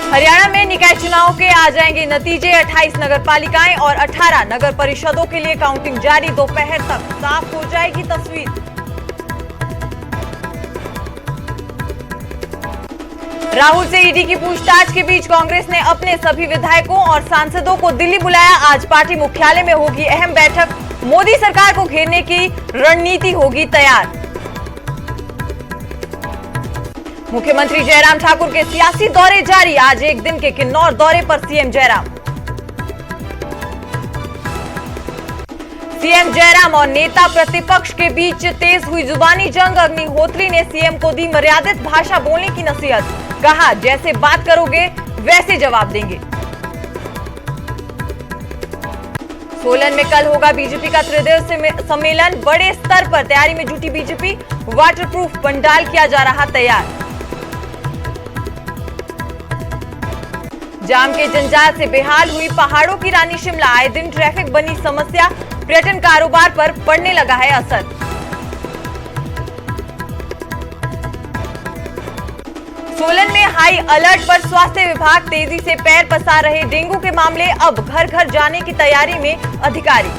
हरियाणा में निकाय चुनाव के आ जाएंगे नतीजे। 28 नगर पालिकाएं और 18 नगर परिषदों के लिए काउंटिंग जारी। दोपहर तक साफ हो जाएगी तस्वीर। राहुल से ईडी की पूछताछ के बीच कांग्रेस ने अपने सभी विधायकों और सांसदों को दिल्ली बुलाया। आज पार्टी मुख्यालय में होगी अहम बैठक। मोदी सरकार को घेरने की रणनीति होगी तैयार। मुख्यमंत्री जयराम ठाकुर के सियासी दौरे जारी। आज एक दिन के किन्नौर दौरे पर सीएम जयराम। सीएम जयराम और नेता प्रतिपक्ष के बीच तेज हुई जुबानी जंग। अग्निहोत्री ने सीएम को दी मर्यादित भाषा बोलने की नसीहत। कहा, जैसे बात करोगे वैसे जवाब देंगे। सोलन में कल होगा बीजेपी का त्रिदिवसीय सम्मेलन। बड़े स्तर पर तैयारी में जुटी बीजेपी। वाटरप्रूफ पंडाल किया जा रहा तैयार। जाम के जंजाल से बेहाल हुई पहाड़ों की रानी शिमला। आए दिन ट्रैफिक बनी समस्या। पर्यटन कारोबार पर पड़ने लगा है असर। सोलन में हाई अलर्ट पर स्वास्थ्य विभाग। तेजी से पैर पसार रहे डेंगू के मामले। अब घर घर जाने की तैयारी में अधिकारी।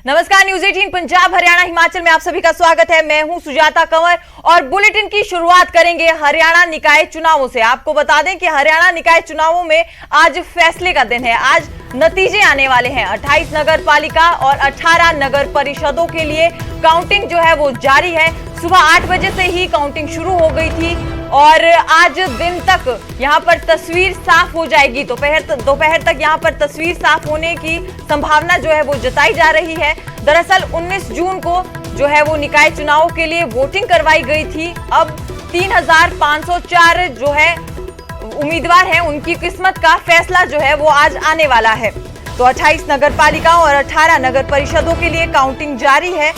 नमस्कार, न्यूज 18 पंजाब हरियाणा हिमाचल में आप सभी का स्वागत है। मैं हूं सुजाता कंवर और बुलेटिन की शुरुआत करेंगे हरियाणा निकाय चुनावों से। आपको बता दें कि हरियाणा निकाय चुनावों में आज फैसले का दिन है। आज नतीजे आने वाले हैं। 28 नगर पालिका और 18 नगर परिषदों के लिए काउंटिंग जो है वो जारी है। सुबह 8 बजे से ही काउंटिंग शुरू हो गई थी और आज दिन तक यहां पर तस्वीर साफ हो जाएगी। दोपहर तक यहां पर तस्वीर साफ होने की संभावना जो है वो जताई जा रही है। दरअसल 19 जून को जो है वो निकाय चुनाव के लिए वोटिंग करवाई गई थी। अब 3504 जो है उम्मीदवार हैं, उनकी किस्मत का फैसला जो है वो आज आने वाला है। तो 28 नगर पालिकाओं और 18 नगर परिषदों के लिए काउंटिंग जारी है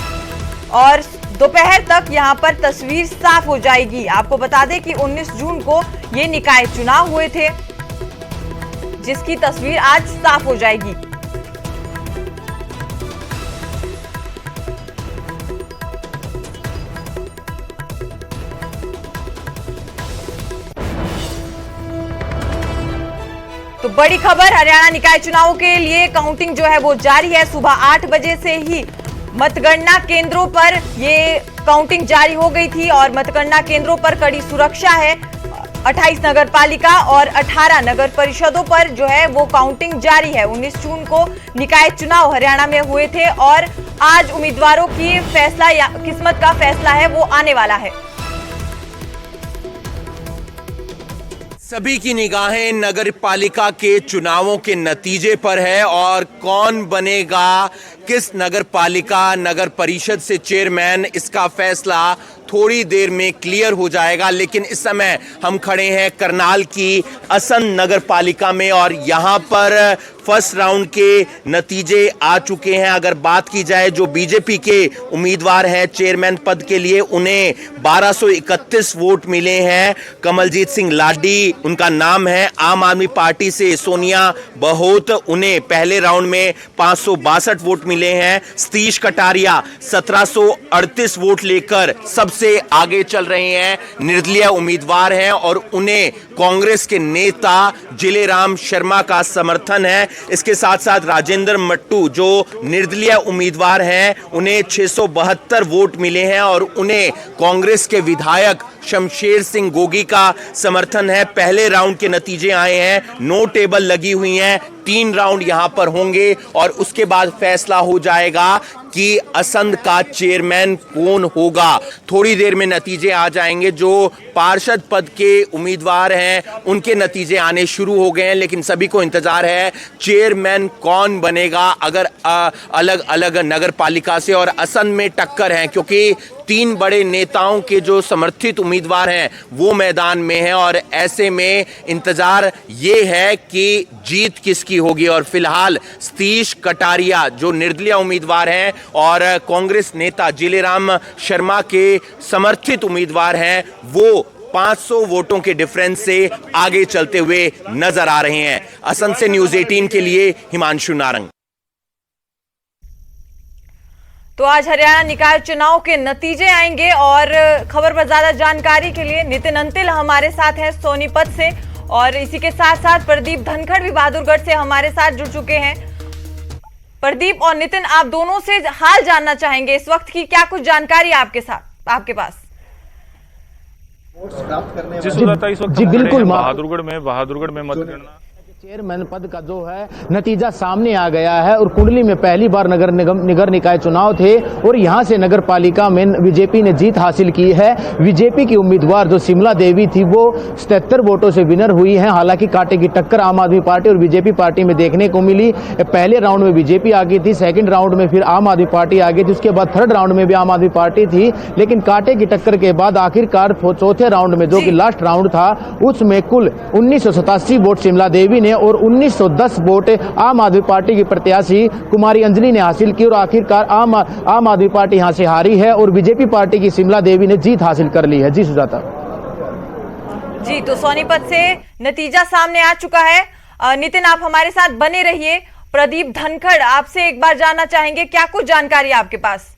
और दोपहर तक यहां पर तस्वीर साफ हो जाएगी। आपको बता दें कि 19 जून को ये निकाय चुनाव हुए थे, जिसकी तस्वीर आज साफ हो जाएगी। तो बड़ी खबर, हरियाणा निकाय चुनावों के लिए काउंटिंग जो है वो जारी है। सुबह 8 बजे से ही मतगणना केंद्रों पर ये काउंटिंग जारी हो गई थी और मतगणना केंद्रों पर कड़ी सुरक्षा है। 28 नगर पालिका और 18 नगर परिषदों पर जो है वो काउंटिंग जारी है। 19 जून को निकाय चुनाव हरियाणा में हुए थे और आज उम्मीदवारों की फैसला या किस्मत का फैसला है वो आने वाला है। सभी की निगाहें नगर पालिका के चुनावों के नतीजे पर है और कौन बनेगा किस नगर पालिका नगर परिषद से चेयरमैन, इसका फैसला थोड़ी देर में क्लियर हो जाएगा। लेकिन इस समय हम खड़े हैं करनाल की असंध नगर पालिका में और यहाँ पर फर्स्ट राउंड के नतीजे आ चुके हैं। अगर बात की जाए जो बीजेपी के उम्मीदवार हैं चेयरमैन पद के लिए, उन्हें 1231 वोट मिले हैं। कमलजीत सिंह लाडी उनका नाम है। आम आदमी पार्टी से सोनिया बहोत, उन्हें पहले राउंड में 562 वोट मिले हैं। सतीश कटारिया 1738 वोट लेकर सबसे आगे चल रहे हैं। निर्दलीय उम्मीदवार हैं और उन्हें कांग्रेस के नेता जिलेराम शर्मा का समर्थन है। इसके साथ साथ राजेंद्र मट्टू जो निर्दलीय उम्मीदवार हैं, उन्हें 672 वोट मिले हैं और उन्हें कांग्रेस के विधायक शमशेर सिंह गोगी का समर्थन है। पहले राउंड के नतीजे आए हैं, नो टेबल लगी हुई हैं। 3 राउंड यहां पर होंगे और उसके बाद फैसला हो जाएगा कि असंध का चेयरमैन कौन होगा। थोड़ी देर में नतीजे आ जाएंगे। जो पार्षद पद के उम्मीदवार हैं उनके नतीजे आने शुरू हो गए हैं, लेकिन सभी को इंतजार है चेयरमैन कौन बनेगा। अगर अलग अलग नगर पालिका से और असंध में टक्कर है, क्योंकि 3 बड़े नेताओं के जो समर्थित उम्मीदवार हैं वो मैदान में हैं और ऐसे में इंतजार ये है कि जीत किसकी होगी। और फिलहाल सतीश कटारिया जो निर्दलीय उम्मीदवार हैं और कांग्रेस नेता जिलेराम शर्मा के समर्थित उम्मीदवार हैं, वो 500 वोटों के डिफरेंस से आगे चलते हुए नजर आ रहे हैं। असम से न्यूज 18 के लिए हिमांशु नारंग। तो आज हरियाणा निकाय चुनाव के नतीजे आएंगे और खबर पर ज्यादा जानकारी के लिए नितिन अंतिल हमारे साथ हैं सोनीपत से, और इसी के साथ साथ प्रदीप धनखड़ भी बहादुरगढ़ से हमारे साथ जुड़ चुके हैं। प्रदीप और नितिन, आप दोनों से हाल जानना चाहेंगे इस वक्त की, क्या कुछ जानकारी आपके पास? जी बिल्कुल, बहादुरगढ़ में मतगणना चेयरमैन पद का जो है नतीजा सामने आ गया है और कुंडली में पहली बार नगर निकाय चुनाव थे और यहां से नगर पालिका में बीजेपी ने जीत हासिल की है। बीजेपी की उम्मीदवार जो शिमला देवी थी वो 77 वोटों से विनर हुई है। हालांकि कांटे की टक्कर आम आदमी पार्टी और बीजेपी पार्टी में देखने को मिली। पहले राउंड में बीजेपी आ गई थी, सेकेंड राउंड में फिर आम आदमी पार्टी आ गई थी, उसके बाद थर्ड राउंड में भी आम आदमी पार्टी थी। लेकिन कांटे की टक्कर के बाद आखिरकार चौथे राउंड में, जो कि लास्ट राउंड था, उसमें कुल 1987 वोट शिमला देवी ने और 1910 वोट आम आदमी पार्टी की प्रत्याशी कुमारी अंजलि ने हासिल की और आखिरकार आम आदमी पार्टी यहां से हारी है और बीजेपी पार्टी की शिमला देवी ने जीत हासिल कर ली है। जी सुजाता जी, तो सोनीपत से नतीजा सामने आ चुका है। नितिन, आप हमारे साथ बने रहिए। प्रदीप धनखड़, आपसे एक बार जानना चाहेंगे, क्या कुछ जानकारी आपके पास?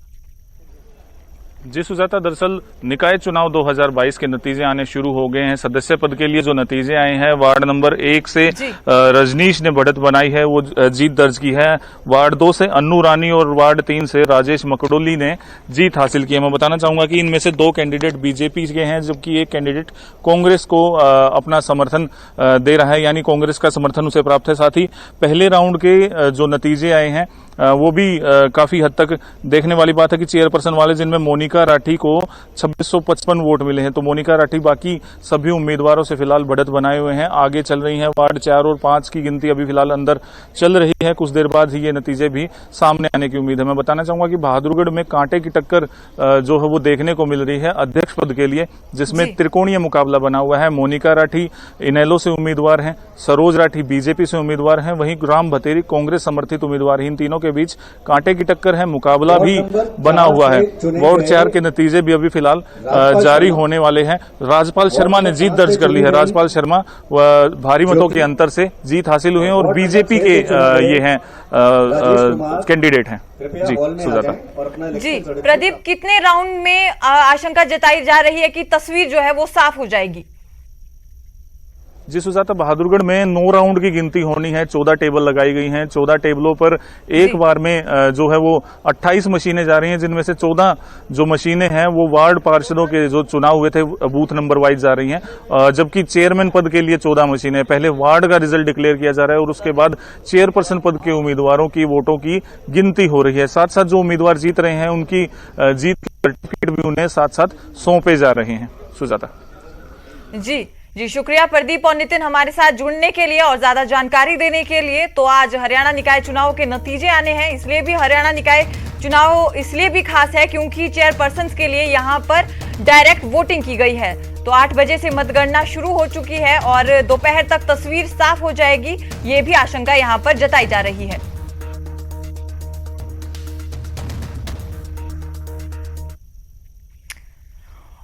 जी सुजाता, दरअसल निकाय चुनाव 2022 के नतीजे आने शुरू हो गए हैं। सदस्य पद के लिए जो नतीजे आए हैं, वार्ड नंबर 1 से रजनीश ने बढ़त बनाई है, वो जीत दर्ज की है। वार्ड 2 से अन्नू रानी और वार्ड 3 से राजेश मकडोली ने जीत हासिल की है। मैं बताना चाहूंगा कि इनमें से 2 कैंडिडेट बीजेपी के हैं, जबकि एक कैंडिडेट कांग्रेस को अपना समर्थन दे रहा है, यानी कांग्रेस का समर्थन उसे प्राप्त है। साथ ही पहले राउंड के जो नतीजे आए हैं वो भी काफी हद तक देखने वाली बात है कि चेयरपर्सन वाले, जिनमें मोनिका राठी को 2655 वोट मिले हैं, तो मोनिका राठी बाकी सभी उम्मीदवारों से फिलहाल बढ़त बनाए हुए हैं, आगे चल रही हैं। वार्ड 4 और 5 की गिनती अभी फिलहाल अंदर चल रही है, कुछ देर बाद ही ये नतीजे भी सामने आने की उम्मीद है। मैं बताना चाहूंगा कि बहादुरगढ़ में कांटे की टक्कर जो है वो देखने को मिल रही है अध्यक्ष पद के लिए, जिसमें त्रिकोणीय मुकाबला बना हुआ है। मोनिका राठी इनेलो से उम्मीदवार हैं, सरोज राठी बीजेपी से उम्मीदवार हैं, वहीं राम भतेरी कांग्रेस समर्थित उम्मीदवार। इन तीनों के बीच कांटे की टक्कर है, मुकाबला भी बना हुआ है। वार्ड 4 के नतीजे भी अभी फिलहाल जारी होने वाले हैं। राजपाल शर्मा ने जीत दर्ज कर ली है। राजपाल शर्मा भारी मतों के अंतर से जीत हासिल हुई है और बीजेपी के ये हैं कैंडिडेट हैं। जी सुजाता। जी प्रदीप, कितने राउंड में आशंका जताई जा रही है कि तस्वीर जो है वो साफ हो जाएगी? जी सुजाता, बहादुरगढ़ में 9 राउंड की गिनती होनी है। 14 टेबल लगाई गई हैं। 14 टेबलों पर एक बार में जो है वो 28 मशीनें जा रही हैं, जिनमें से 14 जो मशीनें हैं वो वार्ड पार्षदों के जो चुनाव हुए थे बूथ नंबर वाइज जा रही हैं, जबकि चेयरमैन पद के लिए 14 मशीनें। पहले वार्ड का रिजल्ट डिक्लेयर किया जा रहा है और उसके बाद चेयरपर्सन पद के उम्मीदवारों की वोटों की गिनती हो रही है। साथ साथ जो उम्मीदवार जीत रहे हैं उनकी जीत के सर्टिफिकेट भी उन्हें साथ साथ सौंपे जा रहे हैं। सुजाता जी शुक्रिया प्रदीप और नितिन हमारे साथ जुड़ने के लिए और ज्यादा जानकारी देने के लिए। तो आज हरियाणा निकाय चुनाव के नतीजे आने हैं, इसलिए भी हरियाणा निकाय चुनाव इसलिए भी खास है क्योंकि चेयरपर्सन के लिए यहाँ पर डायरेक्ट वोटिंग की गई है। तो 8 बजे से मतगणना शुरू हो चुकी है और दोपहर तक तस्वीर साफ हो जाएगी, ये भी आशंका यहाँ पर जताई जा रही है।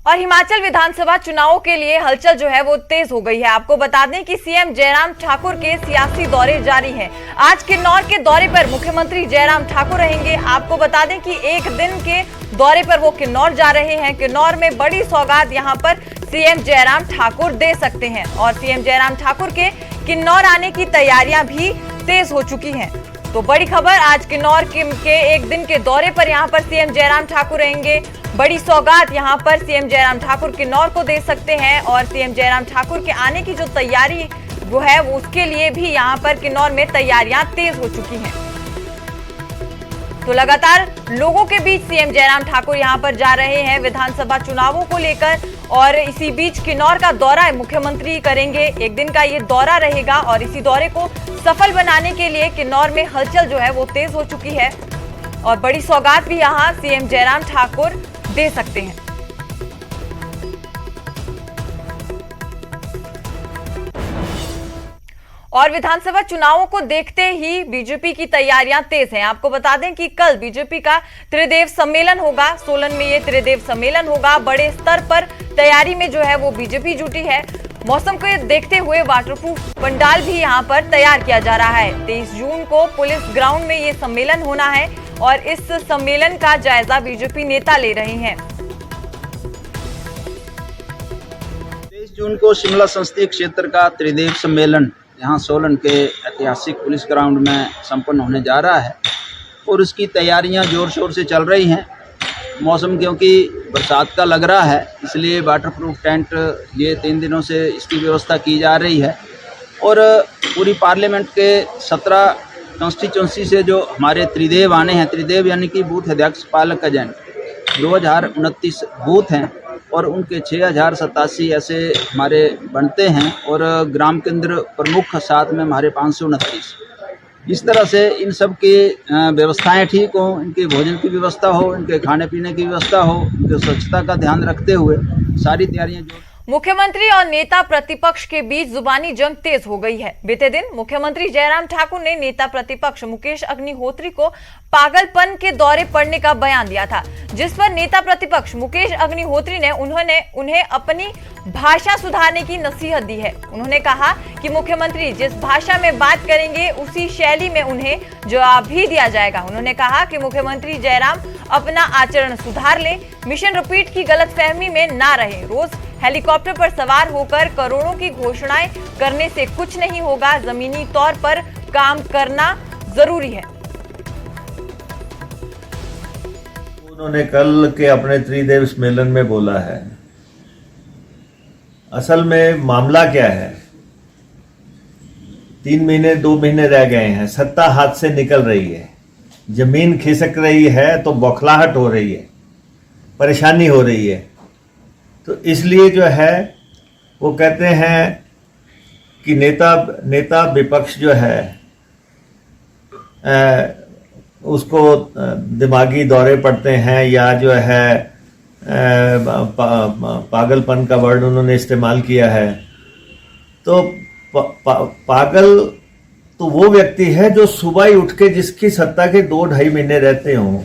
और हिमाचल विधानसभा चुनावों के लिए हलचल जो है वो तेज हो गई है। आपको बता दें कि सीएम जयराम ठाकुर के सियासी दौरे जारी हैं। आज किन्नौर के दौरे पर मुख्यमंत्री जयराम ठाकुर रहेंगे। आपको बता दें कि एक दिन के दौरे पर वो किन्नौर जा रहे हैं। किन्नौर में बड़ी सौगात यहां पर सीएम जयराम ठाकुर दे सकते हैं और सीएम जयराम ठाकुर के किन्नौर आने की तैयारियां भी तेज हो चुकी हैं। तो बड़ी खबर, आज किन्नौर के एक दिन के दौरे पर यहां पर सीएम जयराम ठाकुर रहेंगे। बड़ी सौगात यहां पर सीएम जयराम ठाकुर किन्नौर को दे सकते हैं और सीएम जयराम ठाकुर के आने की जो तैयारी वो है उसके लिए भी यहां पर किन्नौर में तैयारियां तेज हो चुकी हैं। तो लगातार लोगों के बीच सीएम जयराम ठाकुर यहां पर जा रहे हैं विधानसभा चुनावों को लेकर और इसी बीच किन्नौर का दौरा मुख्यमंत्री करेंगे। एक दिन का ये दौरा रहेगा और इसी दौरे को सफल बनाने के लिए किन्नौर में हलचल जो है वो तेज हो चुकी है और बड़ी सौगात भी यहां सीएम जयराम ठाकुर दे सकते हैं। और विधानसभा चुनावों को देखते ही बीजेपी की तैयारियां तेज हैं। आपको बता दें कि कल बीजेपी का त्रिदेव सम्मेलन होगा। सोलन में ये त्रिदेव सम्मेलन होगा। बड़े स्तर पर तैयारी में जो है वो बीजेपी जुटी है। मौसम को देखते हुए वाटरप्रूफ पंडाल भी यहां पर तैयार किया जा रहा है। 23 जून को पुलिस ग्राउंड में ये सम्मेलन होना है और इस सम्मेलन का जायजा बीजेपी नेता ले रहे हैं। 23 जून को शिमला संसदीय क्षेत्र का त्रिदेव सम्मेलन यहाँ सोलन के ऐतिहासिक पुलिस ग्राउंड में संपन्न होने जा रहा है और उसकी तैयारियां जोर शोर से चल रही हैं। मौसम क्योंकि बरसात का लग रहा है, इसलिए वाटरप्रूफ टेंट ये 3 दिनों से इसकी व्यवस्था की जा रही है और पूरी पार्लियामेंट के 17 कॉन्स्टिट्यूंसी से जो हमारे त्रिदेव आने हैं, त्रिदेव यानी कि बूथ अध्यक्ष पालक एजेंट, 2029 बूथ हैं और उनके 6087 ऐसे हमारे बनते हैं और ग्राम केंद्र प्रमुख साथ में हमारे 529। इस तरह से इन सब की व्यवस्थाएं ठीक हों, इनके भोजन की व्यवस्था हो, इनके खाने पीने की व्यवस्था हो, इनके स्वच्छता का ध्यान रखते हुए सारी तैयारियां जो मुख्यमंत्री और नेता प्रतिपक्ष के बीच जुबानी जंग तेज हो गई है। बीते दिन मुख्यमंत्री जयराम ठाकुर ने नेता प्रतिपक्ष मुकेश अग्निहोत्री को पागलपन के दौरे पड़ने का बयान दिया था, जिस पर नेता प्रतिपक्ष मुकेश अग्निहोत्री ने उन्हें अपनी भाषा सुधारने की नसीहत दी है। उन्होंने कहा कि मुख्यमंत्री जिस भाषा में बात करेंगे उसी शैली में उन्हें जवाब भी दिया जाएगा। उन्होंने कहा कि मुख्यमंत्री जयराम अपना आचरण सुधार ले, मिशन रिपीट की गलतफहमी में ना रहे। रोज हेलीकॉप्टर पर सवार होकर करोड़ों की घोषणाएं करने से कुछ नहीं होगा, जमीनी तौर पर काम करना जरूरी है। उन्होंने कल के अपने त्रिदेव सम्मेलन में बोला है। असल में मामला क्या है, 3 महीने 2 महीने रह गए हैं, सत्ता हाथ से निकल रही है, जमीन खिसक रही है तो बौखलाहट हो रही है, परेशानी हो रही है। तो इसलिए जो है वो कहते हैं कि नेता विपक्ष जो है उसको दिमागी दौरे पड़ते हैं या जो है पागलपन का वर्ड उन्होंने इस्तेमाल किया है। तो पागल तो वो व्यक्ति है जो सुबह ही उठ के, जिसकी सत्ता के 2-2.5 महीने रहते हों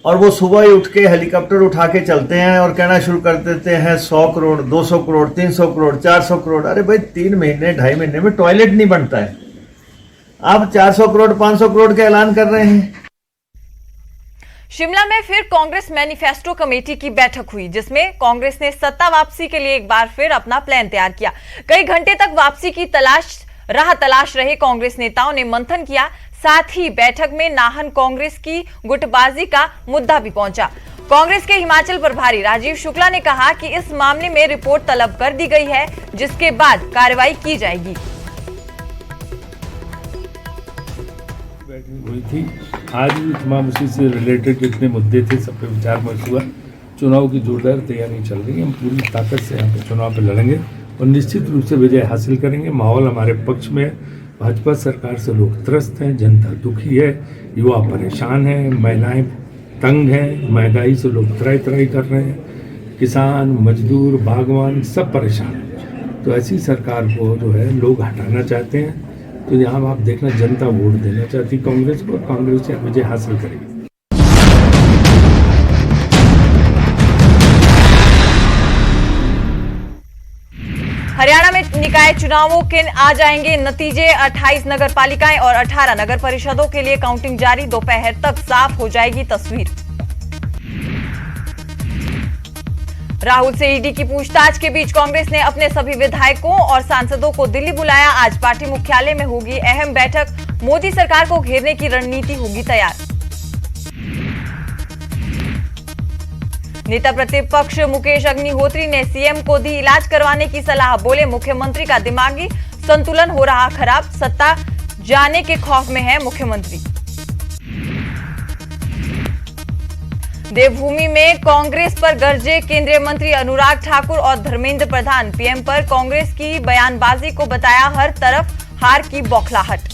और वो सुबह ही उठ के हेलीकॉप्टर उठा के चलते हैं और कहना शुरू कर देते हैं 100 करोड़, 200 करोड़, 300 करोड़, 400 करोड़। अरे भाई 3 महीने 2.5 महीने में टॉयलेट नहीं बनता है, आप 400 करोड़ 500 करोड़ के ऐलान कर रहे हैं। शिमला में फिर कांग्रेस मैनिफेस्टो कमेटी की बैठक हुई, जिसमें कांग्रेस ने सत्ता वापसी के लिए एक बार फिर अपना प्लान तैयार किया। कई घंटे तक वापसी की राह तलाश रहे कांग्रेस नेताओं ने मंथन किया। साथ ही बैठक में नाहन कांग्रेस की गुटबाजी का मुद्दा भी पहुंचा। कांग्रेस के हिमाचल प्रभारी राजीव शुक्ला ने कहा कि इस मामले में रिपोर्ट तलब कर दी गई है, जिसके बाद कार्रवाई की जाएगी। हुई थी आज भी तमाम उसी से रिलेटेड जितने मुद्दे थे सब पे विचार विमर्श हुआ। चुनाव की जोरदार तैयारी चल रही है, हम पूरी ताकत से यहाँ पे चुनाव पे लड़ेंगे और निश्चित रूप से विजय हासिल करेंगे। माहौल हमारे पक्ष में, भाजपा सरकार से लोग त्रस्त हैं, जनता दुखी है, युवा परेशान है, महिलाएं तंग हैं, महंगाई से लोग त्राही कर रहे हैं, किसान मजदूर बागवान सब परेशान हैं। तो ऐसी सरकार को जो है लोग हटाना चाहते हैं। तो यहाँ आप देखना जनता वोट देना चाहती कांग्रेस को, कांग्रेस विजय हासिल करेगी। हरियाणा में निकाय चुनावों के आ जाएंगे नतीजे। 28 नगर पालिकाएं और 18 नगर परिषदों के लिए काउंटिंग जारी। दोपहर तक साफ हो जाएगी तस्वीर। राहुल से ईडी की पूछताछ के बीच कांग्रेस ने अपने सभी विधायकों और सांसदों को दिल्ली बुलाया। आज पार्टी मुख्यालय में होगी अहम बैठक। मोदी सरकार को घेरने की रणनीति होगी तैयार। नेता प्रतिपक्ष मुकेश अग्निहोत्री ने सीएम को दी इलाज करवाने की सलाह। बोले मुख्यमंत्री का दिमागी संतुलन हो रहा खराब, सत्ता जाने के खौफ में है मुख्यमंत्री। देवभूमि में कांग्रेस पर गरजे केंद्रीय मंत्री अनुराग ठाकुर और धर्मेंद्र प्रधान। पीएम पर कांग्रेस की बयानबाजी को बताया हर तरफ हार की बौखलाहट।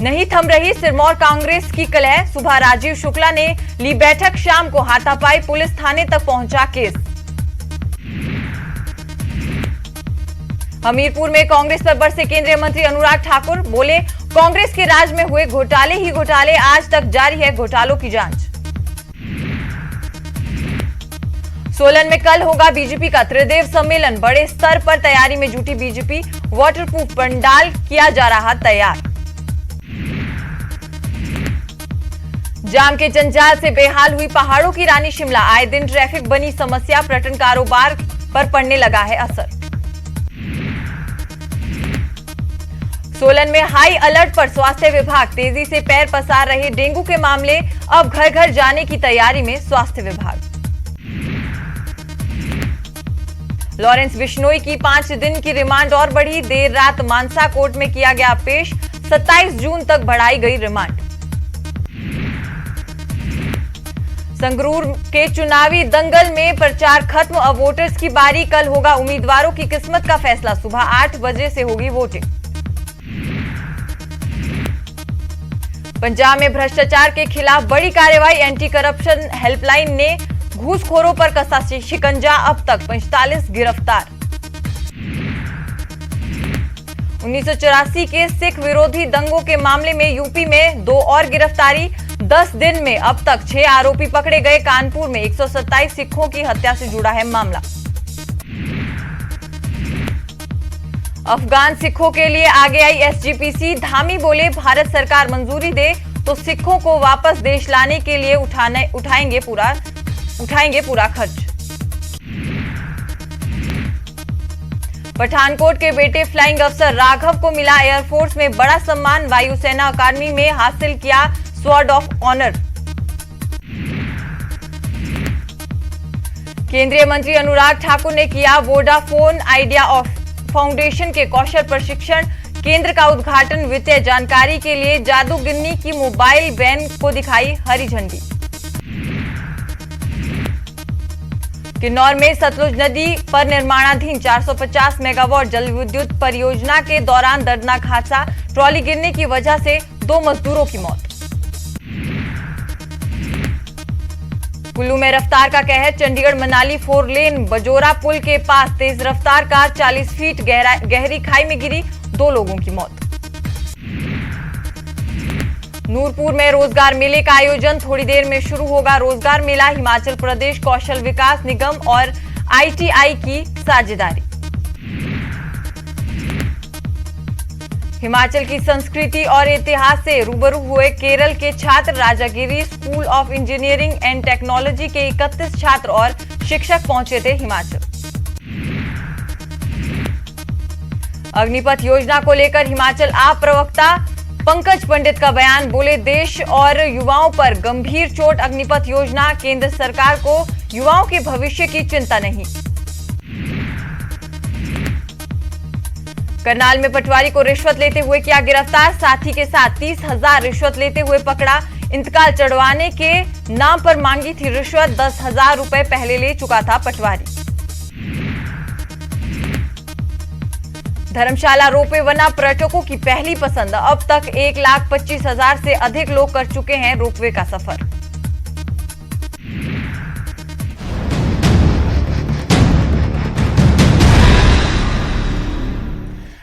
नहीं थम रही सिरमौर कांग्रेस की कलह। सुबह राजीव शुक्ला ने ली बैठक, शाम को हाथापाई पुलिस थाने तक पहुंचा केस। हमीरपुर में कांग्रेस पर बरसे केंद्रीय मंत्री अनुराग ठाकुर, बोले कांग्रेस के राज में हुए घोटाले ही घोटाले, आज तक जारी है घोटालों की जांच। सोलन में कल होगा बीजेपी का त्रिदेव सम्मेलन, बड़े स्तर पर तैयारी में जुटी बीजेपी, वाटरप्रूफ पंडाल किया जा रहा तैयार। जाम के जंजाल से बेहाल हुई पहाड़ों की रानी शिमला, आए दिन ट्रैफिक बनी समस्या, पर्यटन कारोबार पर पड़ने लगा है असर। सोलन में हाई अलर्ट पर स्वास्थ्य विभाग, तेजी से पैर पसार रहे डेंगू के मामले, अब घर घर जाने की तैयारी में स्वास्थ्य विभाग। लॉरेंस बिश्नोई की 5 दिन की रिमांड और बढ़ी, देर रात मानसा कोर्ट में किया गया पेश, 27 जून तक बढ़ाई गई रिमांड। संगरूर के चुनावी दंगल में प्रचार खत्म, अब वोटर्स की बारी, कल होगा उम्मीदवारों की किस्मत का फैसला, सुबह 8 बजे से होगी वोटिंग। पंजाब में भ्रष्टाचार के खिलाफ बड़ी कार्रवाई, एंटी करप्शन हेल्पलाइन ने घूसखोरों पर कसा शिकंजा, अब तक 45 गिरफ्तार। 1984 के सिख विरोधी दंगों के मामले में यूपी में 2 और गिरफ्तारी, 10 दिन में अब तक 6 आरोपी पकड़े गए, कानपुर में 127 सिखों की हत्या से जुड़ा है मामला। अफगान सिखों के लिए आगे आई एसजीपीसी, धामी बोले भारत सरकार मंजूरी दे तो सिखों को वापस देश लाने के लिए उठाएंगे पूरा खर्च। पठानकोट के बेटे फ्लाइंग अफसर राघव को मिला एयरफोर्स में बड़ा सम्मान, वायुसेना अकादमी में हासिल किया स्वॉर्ड ऑफ ऑनर। केंद्रीय मंत्री अनुराग ठाकुर ने किया वोडाफोन आइडिया ऑफ फाउंडेशन के कौशल प्रशिक्षण केंद्र का उद्घाटन, वित्तीय जानकारी के लिए जादूगिन्नी की मोबाइल वैन को दिखाई हरी झंडी। किन्नौर में सतलुज नदी पर निर्माणाधीन 450 मेगावाट जल विद्युत परियोजना के दौरान दर्दनाक हादसा, ट्रॉली गिरने की वजह से 2 मजदूरों की मौत। कुल्लू में रफ्तार का कहर, चंडीगढ़ मनाली 4 लेन बजोरा पुल के पास तेज रफ्तार कार 40 फीट गहरी खाई में गिरी, 2 लोगों की मौत। नूरपुर में रोजगार मेले का आयोजन, थोड़ी देर में शुरू होगा रोजगार मेला, हिमाचल प्रदेश कौशल विकास निगम और आईटीआई की साझेदारी। हिमाचल की संस्कृति और इतिहास से रूबरू हुए केरल के छात्र, Rajagiri school of engineering and technology के 31 छात्र और शिक्षक पहुंचे थे हिमाचल। अग्निपथ योजना को लेकर हिमाचल आप प्रवक्ता पंकज पंडित का बयान, बोले देश और युवाओं पर गंभीर चोट, अग्निपथ योजना, केंद्र सरकार को युवाओं के भविष्य की चिंता नहीं। करनाल में पटवारी को रिश्वत लेते हुए किया गिरफ्तार, साथी के साथ 30,000 रिश्वत लेते हुए पकड़ा, इंतकाल चढ़वाने के नाम पर मांगी थी रिश्वत, 10,000 रुपए पहले ले चुका था पटवारी। धर्मशाला रोपवे बना पर्यटकों की पहली पसंद, अब तक 1,25,000 से अधिक लोग कर चुके हैं रोपवे का सफर।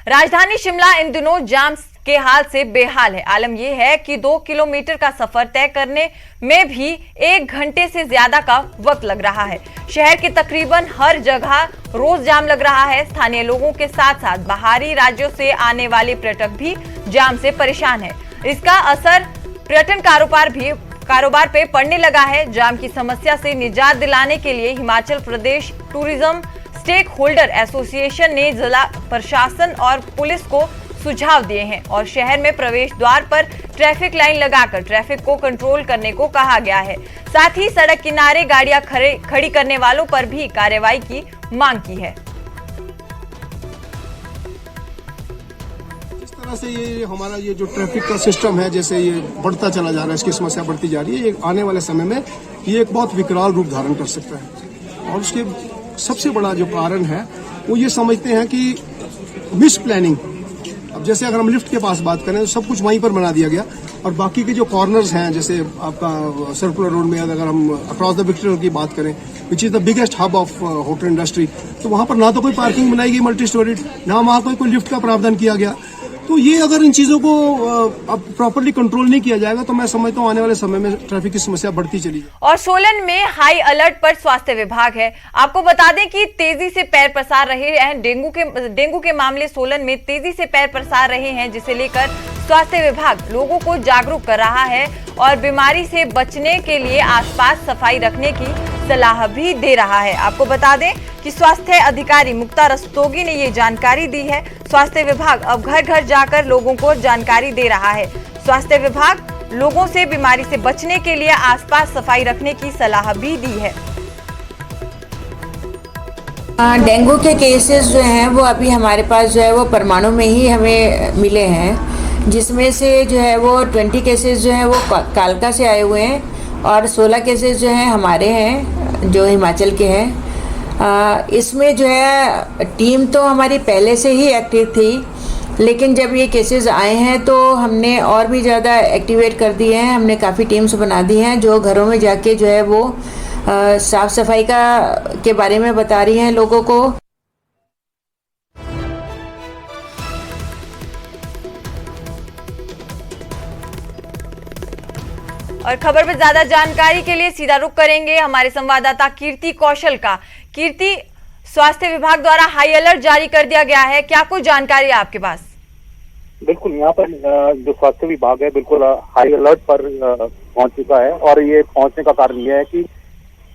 राजधानी शिमला इन दिनों जाम के हाल से बेहाल है। आलम यह है कि 2 किलोमीटर का सफर तय करने में भी 1 घंटे से ज्यादा का वक्त लग रहा है। शहर के तकरीबन हर जगह रोज जाम लग रहा है। स्थानीय लोगों के साथ साथ बाहरी राज्यों से आने वाले पर्यटक भी जाम से परेशान है। इसका असर पर्यटन कारोबार पे पड़ने लगा है। जाम की समस्या से निजात दिलाने के लिए Himachal Pradesh tourism stake holder association ने जिला प्रशासन और पुलिस को सुझाव दिए हैं और शहर में प्रवेश द्वार पर ट्रैफिक लाइन लगाकर ट्रैफिक को कंट्रोल करने को कहा गया है। साथ ही सड़क किनारे गाड़ियां खड़ी करने वालों पर भी कार्रवाई की मांग की है। जिस तरह से ये हमारा ये जो ट्रैफिक का सिस्टम है, जैसे ये बढ़ता चला जा रहा है, इसकी समस्या बढ़ती जा रही है, ये आने वाले समय में ये एक बहुत विकराल रूप धारण कर सकता है। और उसके सबसे बड़ा जो कारण है वो ये समझते हैं कि मिस प्लानिंग। अब जैसे अगर हम लिफ्ट के पास बात करें तो सब कुछ वहीं पर बना दिया गया। और बाकी के जो कॉर्नर्स हैं, जैसे आपका सर्कुलर रोड में अगर हम अक्रॉस द विक्टोरिया की बात करें, which is the biggest hub of hotel industry, तो वहां पर ना तो कोई पार्किंग बनाई गई मल्टी स्टोरीड, ना वहां कोई लिफ्ट का प्रावधान किया गया। तो ये अगर इन चीजों को अब प्रॉपर्ली कंट्रोल नहीं किया जाएगा तो मैं समझता हूँ आने वाले समय में ट्रैफिक की समस्या बढ़ती चली जाएगी। और सोलन में हाई अलर्ट पर स्वास्थ्य विभाग है। आपको बता दें कि तेजी से पैर पसार रहे हैं डेंगू के मामले सोलन में तेजी से पैर पसार रहे हैं, जिसे लेकर स्वास्थ्य विभाग लोगों को जागरूक कर रहा है और बीमारी से बचने के लिए आसपास सफाई रखने की सलाह भी दे रहा है। आपको बता दें कि स्वास्थ्य अधिकारी मुक्ता रस्तोगी ने ये जानकारी दी है। स्वास्थ्य विभाग अब घर घर जाकर लोगों को जानकारी दे रहा है। स्वास्थ्य विभाग लोगों से बीमारी से बचने के लिए आसपास सफाई रखने की सलाह भी दी है। डेंगू के केसेस जो हैं वो अभी हमारे पास जो है वो परमाणु में ही हमें मिले हैं, जिसमें से जो है वो 20 केसेस जो हैं वो कालका से आए हुए हैं और 16 केसेस जो हैं हमारे हैं जो हिमाचल के हैं। इसमें जो है टीम तो हमारी पहले से ही एक्टिव थी, लेकिन जब ये केसेस आए हैं तो हमने और भी ज़्यादा एक्टिवेट कर दिए हैं। हमने काफ़ी टीम्स बना दी हैं जो घरों में जाके जो है वो साफ सफाई के बारे में बता रही हैं लोगों को। और खबर पर ज्यादा जानकारी के लिए सीधा रुख करेंगे हमारे संवाददाता कीर्ति कौशल का। कीर्ति, स्वास्थ्य विभाग द्वारा हाई अलर्ट जारी कर दिया गया है, क्या कोई जानकारी है आपके पास? बिल्कुल, यहाँ पर जो स्वास्थ्य विभाग है बिल्कुल हाई अलर्ट पर पहुंच चुका है और ये पहुंचने का कारण यह है कि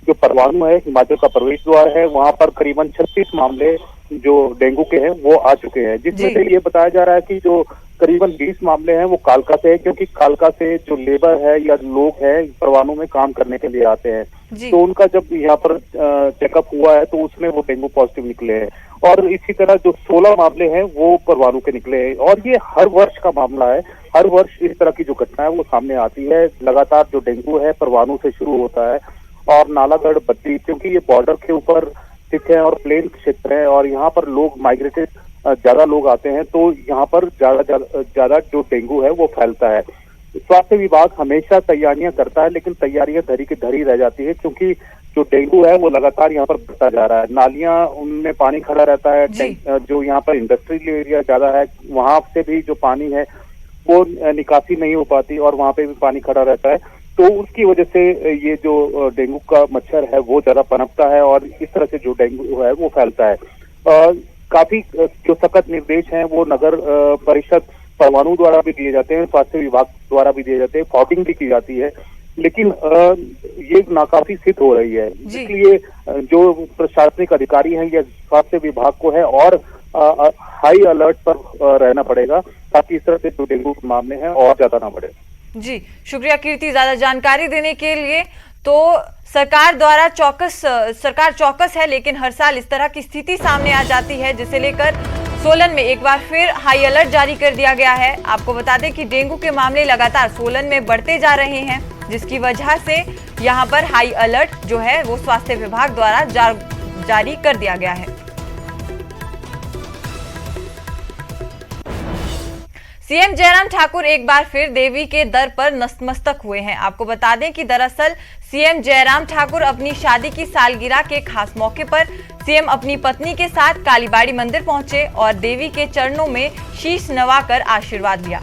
जो परवाणु है हिमाचल का प्रवेश द्वार है, वहाँ पर करीबन 36 मामले जो डेंगू के हैं वो आ चुके हैं, जिसमें से ये बताया जा रहा है कि जो करीबन 20 मामले हैं वो कालका से है, क्योंकि कालका से जो लेबर है या लोग हैं परवाणु में काम करने के लिए आते हैं, तो उनका जब यहाँ पर चेकअप हुआ है तो उसमें वो डेंगू पॉजिटिव निकले हैं। और इसी तरह जो 16 मामले हैं वो परवाणु के निकले हैं और ये हर वर्ष का मामला है। हर वर्ष इस तरह की जो घटना है वो सामने आती है। लगातार जो डेंगू है परवाणु से शुरू होता है और नालागढ़ बद्दी, क्योंकि ये बॉर्डर के ऊपर स्थित है और प्लेन क्षेत्र है और यहाँ पर लोग माइग्रेटेड ज्यादा लोग आते हैं, तो यहाँ पर ज्यादा जो डेंगू है वो फैलता है। स्वास्थ्य विभाग हमेशा तैयारियां करता है, लेकिन तैयारियां धरी की धरी रह जाती है, क्योंकि जो डेंगू है वो लगातार यहाँ पर बढ़ता जा रहा है। नालियां उनमें पानी खड़ा रहता है, जो यहाँ पर इंडस्ट्रियल एरिया ज्यादा है वहां से भी जो पानी है वो निकासी नहीं हो पाती और वहां पे भी पानी खड़ा रहता है, तो उसकी वजह से ये जो डेंगू का मच्छर है वो ज्यादा पनपता है और इस तरह से जो डेंगू है वो फैलता है। काफी जो सख्त निर्देश हैं वो नगर परिषद परवाणु द्वारा भी दिए जाते हैं, स्वास्थ्य विभाग द्वारा भी दिए जाते हैं, फॉगिंग भी की जाती है, लेकिन ये नाकाफी सिद्ध हो रही है। इसलिए जो प्रशासनिक अधिकारी हैं या स्वास्थ्य विभाग को है और हाई अलर्ट पर रहना पड़ेगा, ताकि इस तरह से जो डेंगू के मामले हैं और ज्यादा ना बढ़े। जी शुक्रिया कीर्ति, ज्यादा जानकारी देने के लिए। तो सरकार चौकस है, लेकिन हर साल इस तरह की स्थिति सामने आ जाती है, जिसे लेकर सोलन में एक बार फिर हाई अलर्ट जारी कर दिया गया है। आपको बता दें कि डेंगू के मामले लगातार सोलन में बढ़ते जा रहे हैं, जिसकी वजह से यहां पर हाई अलर्ट जो है वो स्वास्थ्य विभाग द्वारा जारी कर दिया गया है। सीएम जयराम ठाकुर एक बार फिर देवी के दर पर नतमस्तक हुए हैं। आपको बता दें कि दरअसल सीएम जयराम ठाकुर अपनी शादी की सालगिरह के खास मौके पर सीएम अपनी पत्नी के साथ कालीबाड़ी मंदिर पहुंचे और देवी के चरणों में शीश नवाकर आशीर्वाद लिया।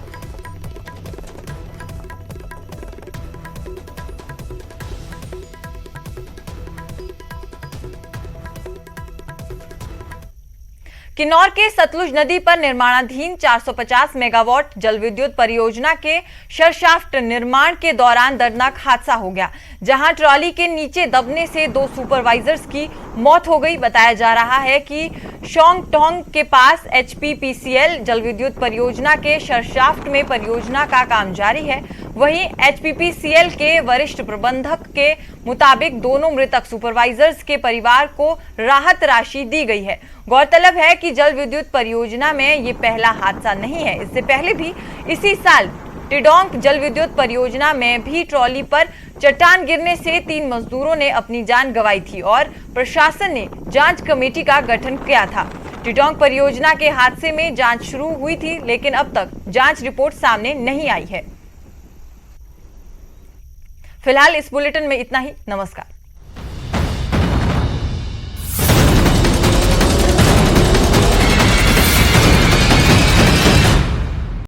किन्नौर के सतलुज नदी पर निर्माणाधीन 450 मेगावाट जल विद्युत परियोजना के शरशाफ्ट निर्माण के दौरान दर्दनाक हादसा हो गया, जहां ट्रॉली के नीचे दबने से 2 सुपरवाइजर्स की मौत हो गई। बताया जा रहा है कि शोंगटोंग के पास HPPCL जल विद्युत परियोजना के शरशाफ्ट में परियोजना का काम जारी है। वहीं HPPCL के वरिष्ठ प्रबंधक के मुताबिक दोनों मृतक सुपरवाइजर्स के परिवार को राहत राशि दी गई है। गौरतलब है कि जल विद्युत परियोजना में ये पहला हादसा नहीं है। इससे पहले भी इसी साल टिडोंग जल विद्युत परियोजना में भी ट्रॉली पर चट्टान गिरने से 3 मजदूरों ने अपनी जान गंवाई थी और प्रशासन ने जांच कमेटी का गठन किया था। टिडोंग परियोजना के हादसे में जांच शुरू हुई थी, लेकिन अब तक जांच रिपोर्ट सामने नहीं आई है। फिलहाल इस बुलेटिन में इतना ही। नमस्कार।